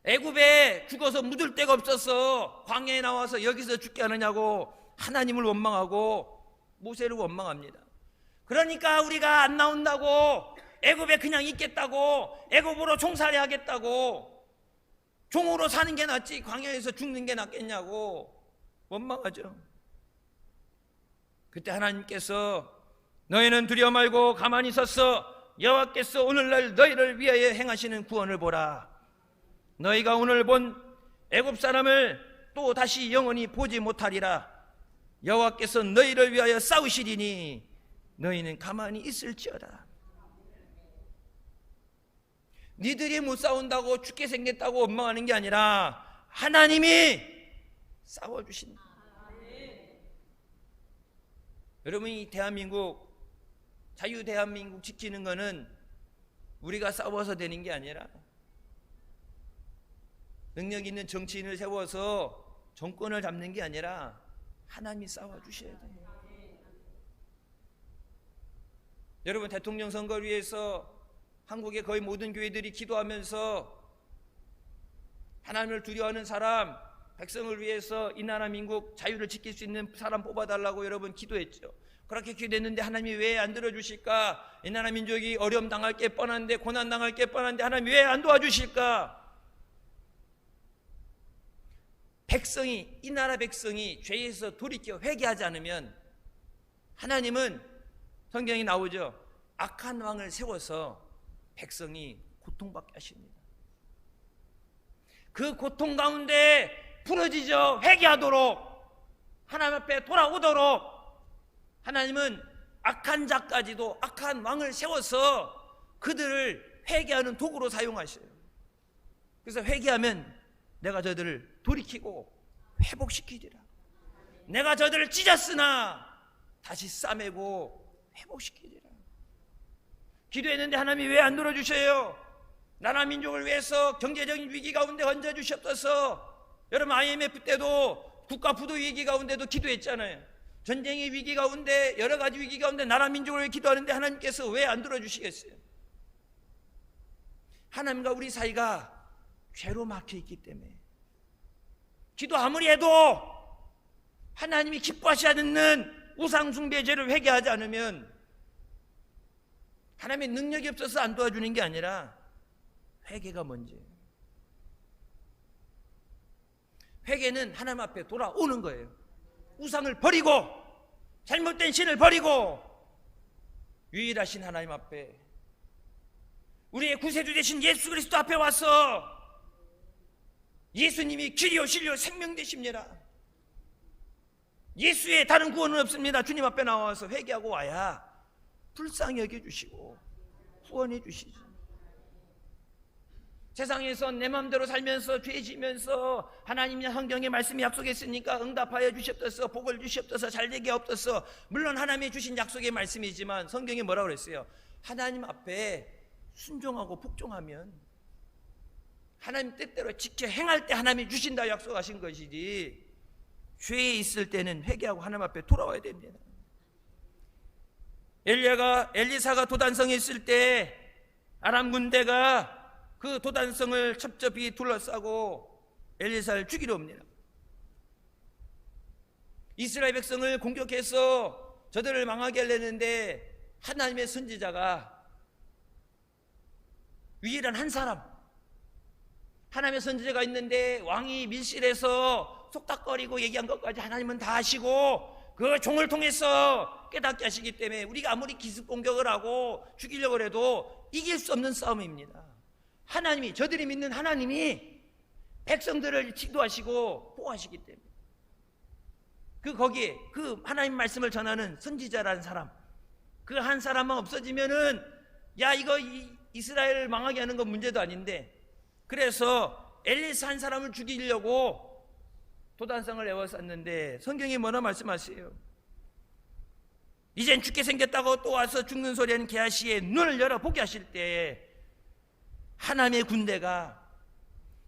애굽에 죽어서 묻을 데가 없어서 광야에 나와서 여기서 죽게 하느냐고 하나님을 원망하고 모세를 원망합니다. 그러니까 우리가 안 나온다고, 애굽에 그냥 있겠다고, 애굽으로 종살이 하겠다고 종으로 사는 게 낫지 광야에서 죽는 게 낫겠냐고 원망하죠. 그때 하나님께서 너희는 두려워 말고 가만히 섰어. 여호와께서 오늘날 너희를 위하여 행하시는 구원을 보라. 너희가 오늘 본 애굽 사람을 또 다시 영원히 보지 못하리라. 여호와께서 너희를 위하여 싸우시리니 너희는 가만히 있을지어다. 니들이 못 싸운다고 죽게 생겼다고 원망하는 게 아니라 하나님이 싸워주신다. 여러분이 대한민국, 자유 대한민국 지키는 거는 우리가 싸워서 되는 게 아니라 능력 있는 정치인을 세워서 정권을 잡는 게 아니라 하나님이 싸워주셔야 돼요. 여러분, 대통령 선거를 위해서 한국의 거의 모든 교회들이 기도하면서 하나님을 두려워하는 사람, 백성을 위해서 이 나라 민국 자유를 지킬 수 있는 사람 뽑아달라고 여러분 기도했죠. 그렇게 기도했는데 하나님이 왜 안 들어주실까? 이 나라 민족이 어려움 당할 게 뻔한데, 고난 당할 게 뻔한데 하나님이 왜 안 도와주실까? 백성이, 이 나라 백성이 죄에서 돌이켜 회개하지 않으면 하나님은, 성경이 나오죠, 악한 왕을 세워서 백성이 고통받게 하십니다. 그 고통 가운데 부러지죠. 회개하도록, 하나님 앞에 돌아오도록 하나님은 악한 자까지도, 악한 왕을 세워서 그들을 회개하는 도구로 사용하셔요. 그래서 회개하면 내가 저들을 돌이키고 회복시키리라. 내가 저들을 찢었으나 다시 싸매고 회복시키리라. 기도했는데 하나님이 왜 안 들어주셔요? 나라 민족을 위해서 경제적인 위기 가운데 얹어주셨어서, 여러분 IMF 때도 국가 부도 위기 가운데도 기도했잖아요. 전쟁의 위기 가운데, 여러 가지 위기 가운데 나라 민족을 위해 기도하는데 하나님께서 왜 안 들어주시겠어요? 하나님과 우리 사이가 죄로 막혀있기 때문에, 기도 아무리 해도 하나님이 기뻐하시지 않는 우상숭배죄를 회개하지 않으면 하나님의 능력이 없어서 안 도와주는 게 아니라 회개가 먼저예요. 회개는 하나님 앞에 돌아오는 거예요. 우상을 버리고, 잘못된 신을 버리고 유일하신 하나님 앞에, 우리의 구세주 되신 예수 그리스도 앞에 와서 예수님이 길이요 진리요 생명 되십니다. 예수의 다른 구원은 없습니다. 주님 앞에 나와서 회개하고 와야 불쌍히 여겨주시고 구원해 주시죠. 세상에서 내 마음대로 살면서 죄 지면서 하나님의 성경의 말씀이 약속했으니까 응답하여 주시옵소서, 복을 주시옵소서, 잘되게 없소서. 물론 하나님이 주신 약속의 말씀이지만 성경이 뭐라고 그랬어요? 하나님 앞에 순종하고 복종하면 하나님 뜻대로 지켜 행할 때 하나님이 주신다 약속하신 것이지, 죄에 있을 때는 회개하고 하나님 앞에 돌아와야 됩니다. 엘리사가 도단성에 있을 때 아람 군대가 그 도단성을 첩첩이 둘러싸고 엘리사를 죽이려 옵니다. 이스라엘 백성을 공격해서 저들을 망하게 하려는데 하나님의 선지자가, 유일한 한 사람, 하나님의 선지자가 있는데 왕이 밀실에서 속닥거리고 얘기한 것까지 하나님은 다 아시고 그 종을 통해서 깨닫게 하시기 때문에 우리가 아무리 기습 공격을 하고 죽이려고 해도 이길 수 없는 싸움입니다. 하나님이, 저들이 믿는 하나님이 백성들을 지도하시고 보호하시기 때문에, 거기에 그 하나님 말씀을 전하는 선지자라는 사람, 그 한 사람만 없어지면은 이거 이스라엘을 망하게 하는 건 문제도 아닌데, 그래서 엘리사 한 사람을 죽이려고 도단성을 에워쌌는데 성경이 뭐라 말씀하세요? 이젠 죽게 생겼다고 또 와서 죽는 소리 하는 게하시의 눈을 열어 보게 하실 때 하나님의 군대가,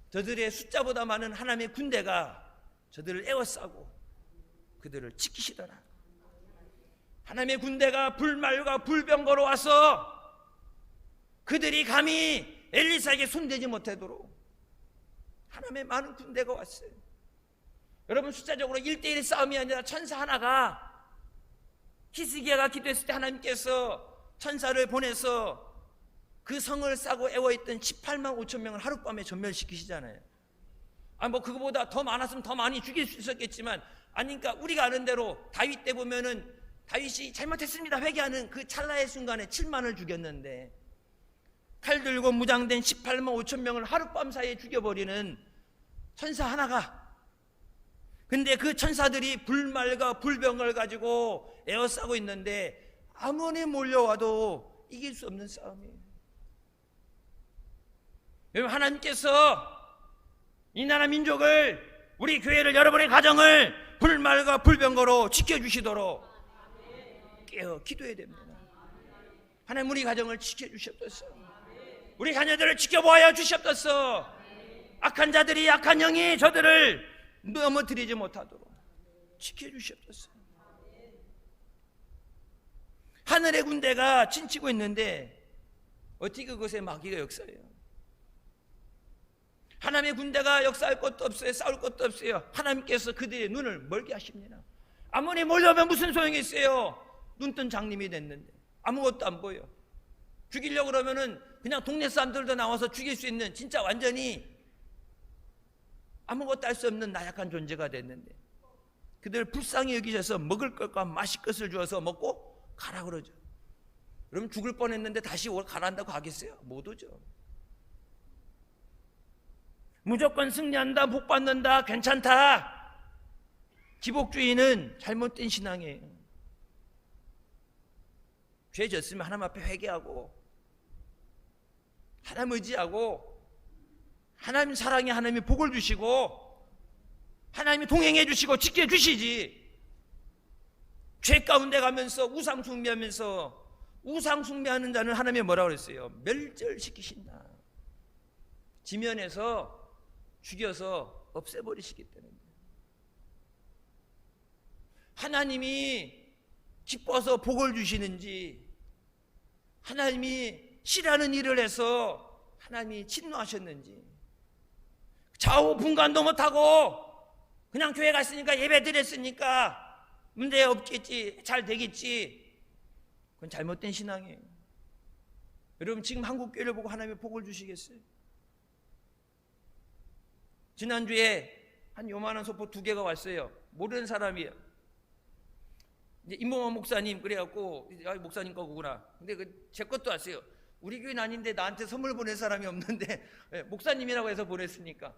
저들의 숫자보다 많은 하나님의 군대가 저들을 에워싸고 그들을 지키시더라. 하나님의 군대가 불말과 불병거로 와서 그들이 감히 엘리사에게 손대지 못하도록 하나님의 많은 군대가 왔어요. 여러분, 숫자적으로 1대1 싸움이 아니라 천사 하나가, 히스기야가 기도했을 때 하나님께서 천사를 보내서 그 성을 싸고 애워있던 18만 5천 명을 하룻밤에 전멸시키시잖아요. 뭐 그거보다 더 많았으면 더 많이 죽일 수 있었겠지만 아니니까 우리가 아는 대로 다윗 때 보면은 다윗이 잘못했습니다 회개하는 그 찰나의 순간에 7만을 죽였는데 칼 들고 무장된 18만 5천 명을 하룻밤 사이에 죽여버리는 천사 하나가, 근데 그 천사들이 불말과 불병을 가지고 에워싸고 있는데 아무리 몰려와도 이길 수 없는 싸움이에요. 여러분, 하나님께서 이 나라 민족을, 우리 교회를, 여러분의 가정을 불말과 불병거로 지켜주시도록 깨어 기도해야 됩니다. 하나님, 우리 가정을 지켜주시옵소서. 우리 자녀들을 지켜보아야 주시옵소서. 악한 자들이, 악한 영이 저들을 넘어뜨리지 못하도록 지켜주시옵소서. 하늘의 군대가 진치고 있는데 어떻게 그것에 마귀가 역사해요? 하나님의 군대가 역사할 것도 없어요. 싸울 것도 없어요. 하나님께서 그들의 눈을 멀게 하십니다. 아무리 몰려오면 무슨 소용이 있어요? 눈뜬 장님이 됐는데 아무것도 안 보여. 죽이려고 그러면은 그냥 동네 사람들도 나와서 죽일 수 있는, 진짜 완전히 아무것도 할 수 없는 나약한 존재가 됐는데 그들 불쌍히 여기셔서 먹을 것과 마실 것을 주어서 먹고 가라 그러죠. 그럼 죽을 뻔했는데 다시 가란다고 하겠어요? 못 오죠. 무조건 승리한다, 복 받는다, 괜찮다. 기복주의는 잘못된 신앙이에요. 죄 졌으면 하나님 앞에 회개하고 하나님 의지하고 하나님 사랑에 하나님이 복을 주시고 하나님이 동행해 주시고 지켜주시지, 죄 가운데 가면서 우상 숭배하면서, 우상 숭배하는 자는 하나님이 뭐라고 그랬어요? 멸절시키신다. 지면에서 죽여서 없애버리시기 때문에. 하나님이 기뻐서 복을 주시는지, 하나님이 싫어하는 일을 해서 하나님이 진노하셨는지, 좌우 분간도 못하고 그냥 교회 갔으니까 예배 드렸으니까 문제 없겠지, 잘 되겠지, 그건 잘못된 신앙이에요. 여러분, 지금 한국교회를 보고 하나님의 복을 주시겠어요? 지난주에 한 요만한 소포 2개가 왔어요. 모르는 사람이에요. 이제 임봉원 목사님, 그래갖고 목사님 거구나. 근데 제 것도 왔어요. 우리 교회는 아닌데 나한테 선물 보낼 사람이 없는데 목사님이라고 해서 보냈으니까.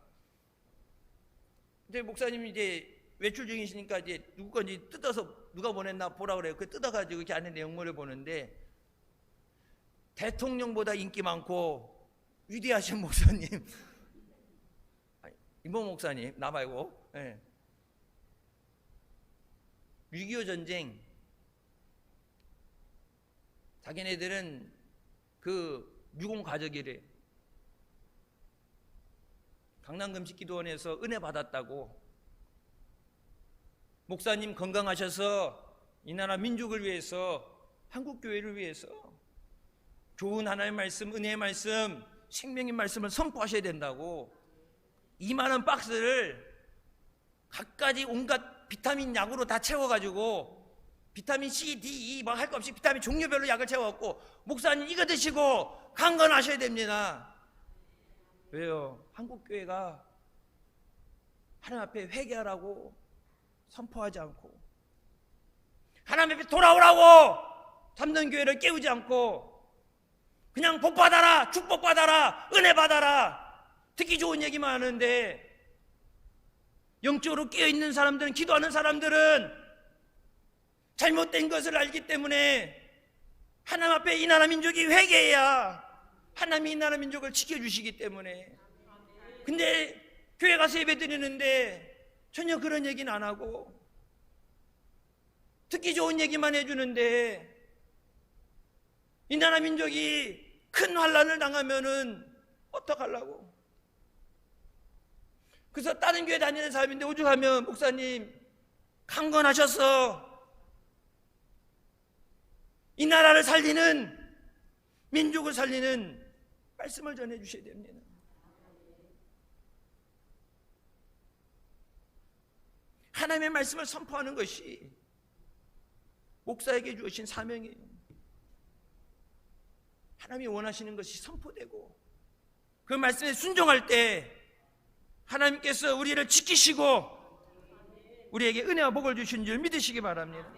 이제 목사님이 이제 외출 중이시니까 이제 누구 건지 뜯어서 누가 보냈나 보라 그래요. 그 뜯어가지고 이렇게 안에 내용물을 보는데, 대통령보다 인기 많고 위대하신 목사님, 임봉 목사님, 나 말고, 6.25 전쟁, 자기네들은 그 유공 가족이래. 강남금식기도원에서 은혜 받았다고. 목사님 건강하셔서 이 나라 민족을 위해서, 한국교회를 위해서 좋은 하나님의 말씀, 은혜의 말씀, 생명의 말씀을 선포하셔야 된다고 2만 원 박스를 갖가지 온갖 비타민 약으로 다 채워가지고, 비타민 C, D, E 뭐 할 거 없이 비타민 종류별로 약을 채워갖고 목사님 이거 드시고 강건하셔야 됩니다. 왜요? 한국교회가 하나님 앞에 회개하라고 선포하지 않고, 하나님 앞에 돌아오라고 잡는 교회를 깨우지 않고, 그냥 복 받아라, 축복 받아라, 은혜 받아라, 듣기 좋은 얘기만 하는데, 영적으로 깨어있는 사람들은, 기도하는 사람들은 잘못된 것을 알기 때문에 하나님 앞에 이 나라 민족이 회개해야 하나님이 이 나라 민족을 지켜주시기 때문에. 근데 교회 가서 예배 드리는데 전혀 그런 얘기는 안 하고 듣기 좋은 얘기만 해주는데, 이 나라 민족이 큰 환난을 당하면은 어떡하려고. 그래서 다른 교회 다니는 사람인데 오죽하면 목사님 강건하셔서 이 나라를 살리는, 민족을 살리는 말씀을 전해 주셔야 됩니다. 하나님의 말씀을 선포하는 것이 목사에게 주어진 사명이에요. 하나님이 원하시는 것이 선포되고 그 말씀에 순종할 때 하나님께서 우리를 지키시고 우리에게 은혜와 복을 주신 줄 믿으시기 바랍니다.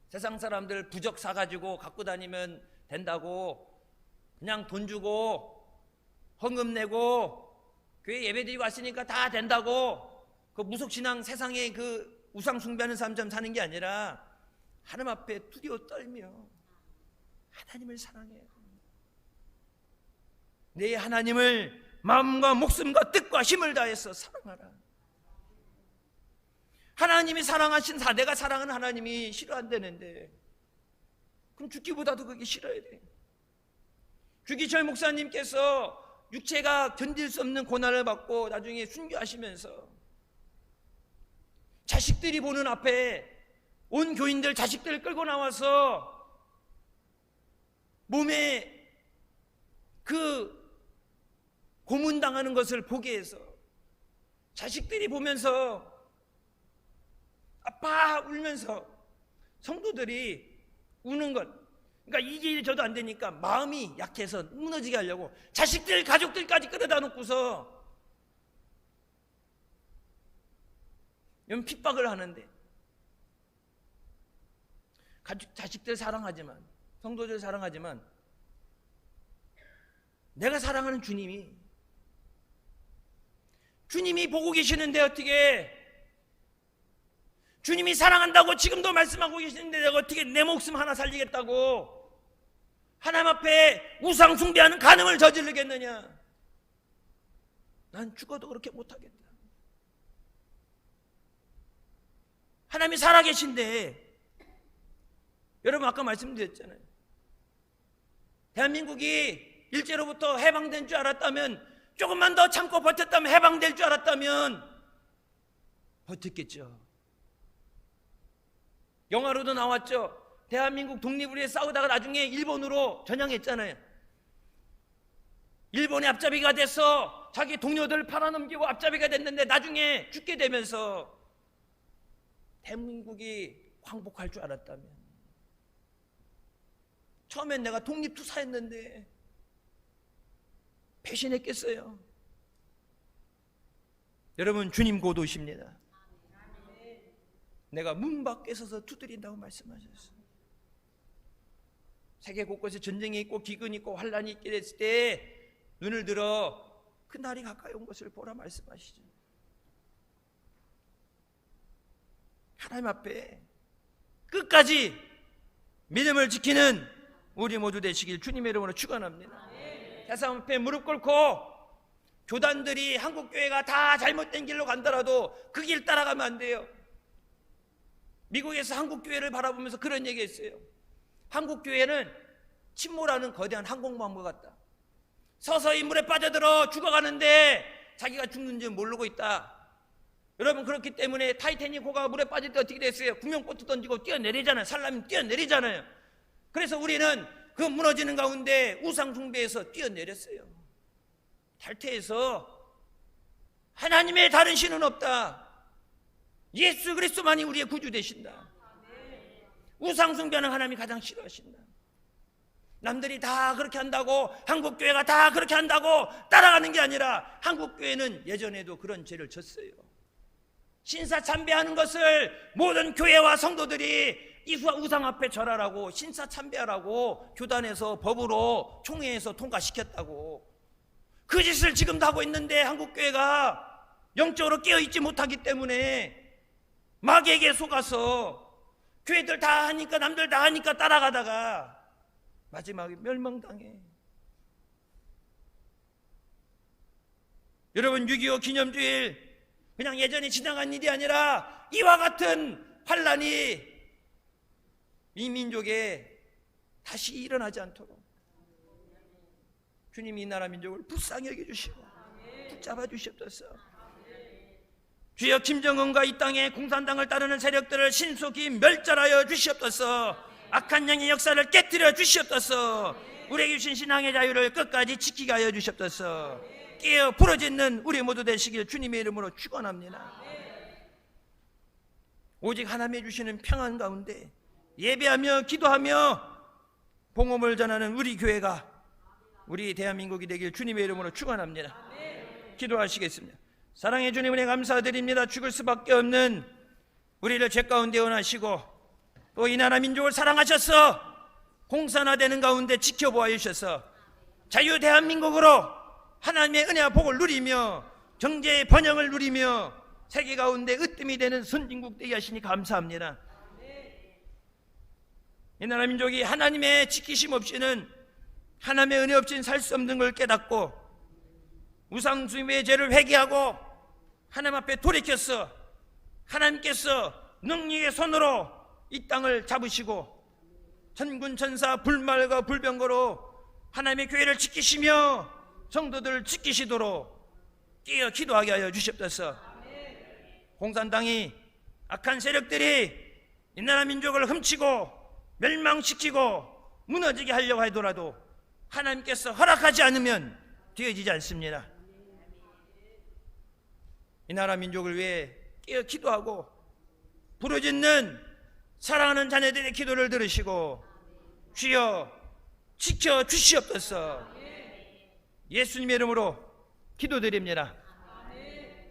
세상 사람들 부적 사가지고 갖고 다니면 된다고, 그냥 돈 주고 헌금 내고 교회 예배드리고 왔으니까 다 된다고, 그 무속신앙 세상에 그 우상 숭배하는 사람처럼 사는 게 아니라 하나님 앞에 두려워 떨며 하나님을 사랑해요. 내 하나님을 마음과 목숨과 뜻과 힘을 다해서 사랑하라. 하나님이 사랑하신 내가 사랑하는 하나님이 싫어한다는데 그럼 죽기보다도 그게 싫어야 돼. 주기철 목사님께서 육체가 견딜 수 없는 고난을 받고 나중에 순교하시면서 자식들이 보는 앞에 온 교인들 자식들을 끌고 나와서 몸에 그 고문당하는 것을 보게 해서 자식들이 보면서 아빠 울면서 성도들이 우는 것, 그러니까 이게 저도 안 되니까 마음이 약해서 무너지게 하려고 자식들 가족들까지 끌어다 놓고서 이런 핍박을 하는데, 자식들 사랑하지만 성도들 사랑하지만 내가 사랑하는 주님이 보고 계시는데 어떻게, 주님이 사랑한다고 지금도 말씀하고 계시는데 내가 어떻게 내 목숨 하나 살리겠다고 하나님 앞에 우상 숭배하는 간음을 저지르겠느냐. 난 죽어도 그렇게 못하겠다. 하나님이 살아계신데, 여러분 아까 말씀드렸잖아요. 대한민국이 일제로부터 해방된 줄 알았다면, 조금만 더 참고 버텼다면, 해방될 줄 알았다면 버텼겠죠. 영화로도 나왔죠. 대한민국 독립을 위해 싸우다가 나중에 일본으로 전향했잖아요. 일본의 앞잡이가 돼서 자기 동료들 팔아넘기고 앞잡이가 됐는데 나중에 죽게 되면서 대한민국이 광복할 줄 알았다면, 처음엔 내가 독립투사했는데 배신했겠어요? 여러분, 주님 곧 오십니다. 내가 문 밖에 서서 두드린다고 말씀하셨어요. 세계 곳곳에 전쟁이 있고 기근이 있고 환란이 있게 됐을 때 눈을 들어 그 날이 가까이 온 것을 보라 말씀하시죠. 하나님 앞에 끝까지 믿음을 지키는 우리 모두 되시길 주님의 이름으로 축원합니다. 세상 앞에 무릎 꿇고 교단들이 한국교회가 다 잘못된 길로 간다라도 그 길 따라가면 안 돼요. 미국에서 한국교회를 바라보면서 그런 얘기했어요. 한국교회는 침몰하는 거대한 항공모함과 같다. 서서히 물에 빠져들어 죽어가는데 자기가 죽는 줄 모르고 있다. 여러분, 그렇기 때문에 타이타닉호가 물에 빠질 때 어떻게 됐어요? 구명보트 던지고 뛰어내리잖아요. 살라면 뛰어내리잖아요. 그래서 우리는 그 무너지는 가운데 우상 숭배에서 뛰어내렸어요. 탈퇴해서 하나님의 다른 신은 없다. 예수 그리스도만이 우리의 구주 되신다. 우상 숭배하는 하나님이 가장 싫어하신다. 남들이 다 그렇게 한다고, 한국교회가 다 그렇게 한다고 따라가는 게 아니라 한국교회는 예전에도 그런 죄를 졌어요. 신사 참배하는 것을 모든 교회와 성도들이 이 우상 앞에 절하라고, 신사 참배하라고 교단에서 법으로 총회에서 통과시켰다고. 그 짓을 지금도 하고 있는데 한국교회가 영적으로 깨어있지 못하기 때문에 마귀에게 속아서 교회들 다 하니까, 남들 다 하니까 따라가다가 마지막에 멸망당해. 여러분, 6.25 기념주일 그냥 예전에 지나간 일이 아니라 이와 같은 환란이 이 민족에 다시 일어나지 않도록 주님이 이 나라 민족을 불쌍히 여겨주시고 붙잡아 주시옵소서. 주여, 김정은과 이 땅의 공산당을 따르는 세력들을 신속히 멸절하여 주시옵소서. 악한 영의 역사를 깨뜨려 주시옵소서. 우리에게 주신 신앙의 자유를 끝까지 지키게 하여 주시옵소서. 깨어 부러지는 우리 모두 되시길 주님의 이름으로 축원합니다. 오직 하나님이 주시는 평안 가운데 예배하며 기도하며 복음을 전하는 우리 교회가, 우리 대한민국이 되길 주님의 이름으로 축원합니다. 기도하시겠습니다. 사랑해 주님 은혜 감사드립니다. 죽을 수밖에 없는 우리를 죄 가운데 원하시고 또 이 나라 민족을 사랑하셔서 공산화되는 가운데 지켜보아 주셔서 자유 대한민국으로 하나님의 은혜와 복을 누리며 경제의 번영을 누리며 세계 가운데 으뜸이 되는 선진국 되게 하시니 감사합니다. 이 나라 민족이 하나님의 지키심 없이는, 하나님의 은혜 없이는 살 수 없는 걸 깨닫고 우상숭배의 죄를 회개하고 하나님 앞에 돌이켰어 하나님께서 능력의 손으로 이 땅을 잡으시고 천군 천사 불말과 불병거로 하나님의 교회를 지키시며 성도들을 지키시도록 끼어 기도하게 하여 주시옵소서. 공산당이, 악한 세력들이 이 나라 민족을 훔치고 멸망시키고 무너지게 하려고 하더라도 하나님께서 허락하지 않으면 되어지지 않습니다. 이 나라 민족을 위해 끼어 기도하고 부르짖는 사랑하는 자녀들의 기도를 들으시고 주여 지켜 주시옵소서. 예수님의 이름으로 기도드립니다.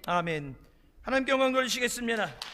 아멘. 하나님께 영광 돌리시겠습니다.